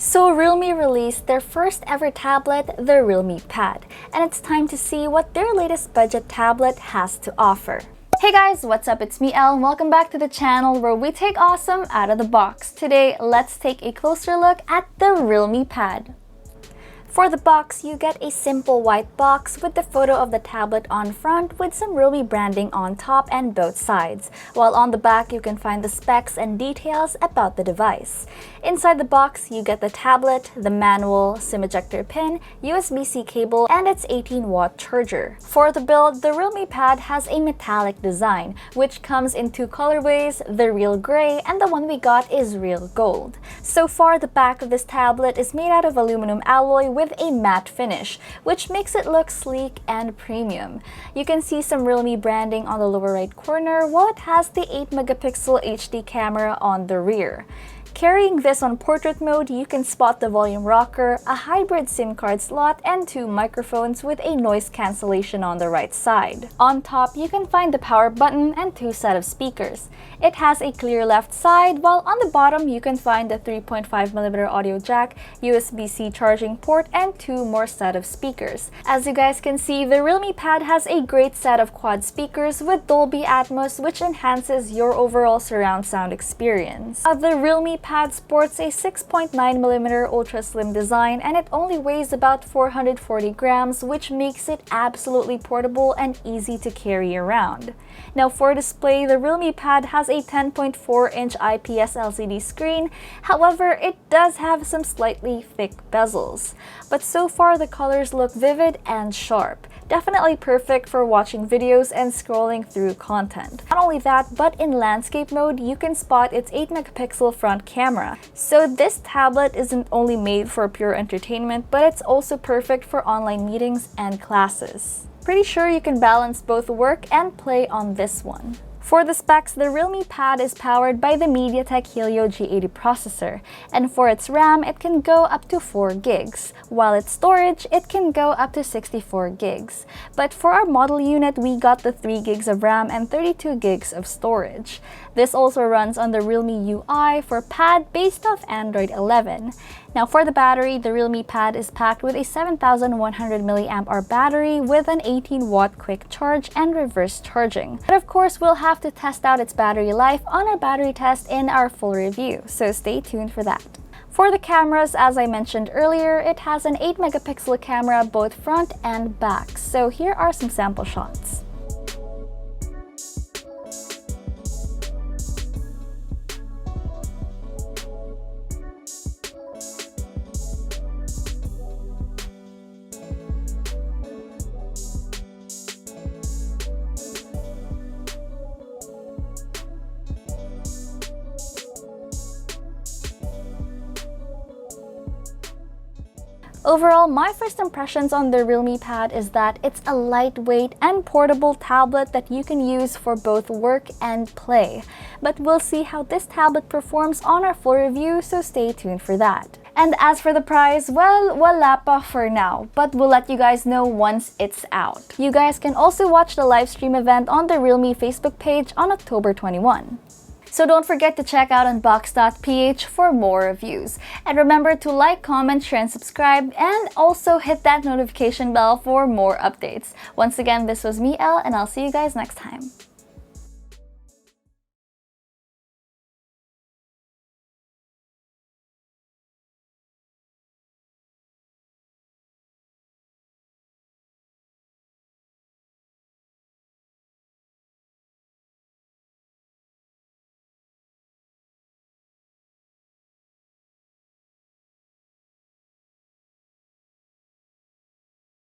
So Realme released their first ever tablet, the Realme Pad, and it's time to see what their latest budget tablet has to offer. Hey guys, what's up? It's me, Elle, and welcome back to the channel where we take awesome out of the box. Today, let's take a closer look at the Realme Pad. For the box, you get a simple white box with the photo of the tablet on front with some Realme branding on top and both sides, while on the back you can find the specs and details about the device. Inside the box, you get the tablet, the manual, SIM ejector pin, USB-C cable, and its 18-watt charger. For the build, the Realme Pad has a metallic design, which comes in two colorways, the real gray and the one we got is real gold. So far, the back of this tablet is made out of aluminum alloy with a matte finish, which makes it look sleek and premium. You can see some Realme branding on the lower right corner, while it has the 8-megapixel HD camera on the rear. Carrying this on portrait mode, you can spot the volume rocker, a hybrid SIM card slot, and two microphones with a noise cancellation on the right side. On top, you can find the power button and two sets of speakers. It has a clear left side, while on the bottom you can find the 3.5mm audio jack, USB-C charging port, and two more sets of speakers. As you guys can see, the Realme Pad has a great set of quad speakers with Dolby Atmos, which enhances your overall surround sound experience. The Realme Pad sports a 6.9mm ultra slim design, and it only weighs about 440 grams, which makes it absolutely portable and easy to carry around. Now for display, the Realme Pad has a 10.4-inch IPS LCD screen. However, it does have some slightly thick bezels. But so far, the colors look vivid and sharp. Definitely perfect for watching videos and scrolling through content. Not only that, but in landscape mode, you can spot its 8-megapixel front camera. So this tablet isn't only made for pure entertainment, but it's also perfect for online meetings and classes. Pretty sure you can balance both work and play on this one. For the specs, the Realme Pad is powered by the MediaTek Helio G80 processor, and for its RAM, it can go up to 4 gigs, while its storage, it can go up to 64 gigs. But for our model unit, we got the 3 gigs of RAM and 32 gigs of storage. This also runs on the Realme UI for Pad based off Android 11. Now for the battery, the Realme Pad is packed with a 7100 mAh battery with an 18-watt quick charge and reverse charging. But of course, we'll have to test out its battery life on our battery test in our full review, so stay tuned for that. For the cameras, as I mentioned earlier, it has an 8-megapixel camera both front and back, so here are some sample shots. Overall, my first impressions on the Realme Pad is that it's a lightweight and portable tablet that you can use for both work and play. But we'll see how this tablet performs on our full review, so stay tuned for that. And as for the price, well, wala pa for now, but we'll let you guys know once it's out. You guys can also watch the live stream event on the Realme Facebook page on October 21. So don't forget to check out unbox.ph for more reviews. And remember to like, comment, share, and subscribe, and also hit that notification bell for more updates. Once again, this was me, Elle, and I'll see you guys next time.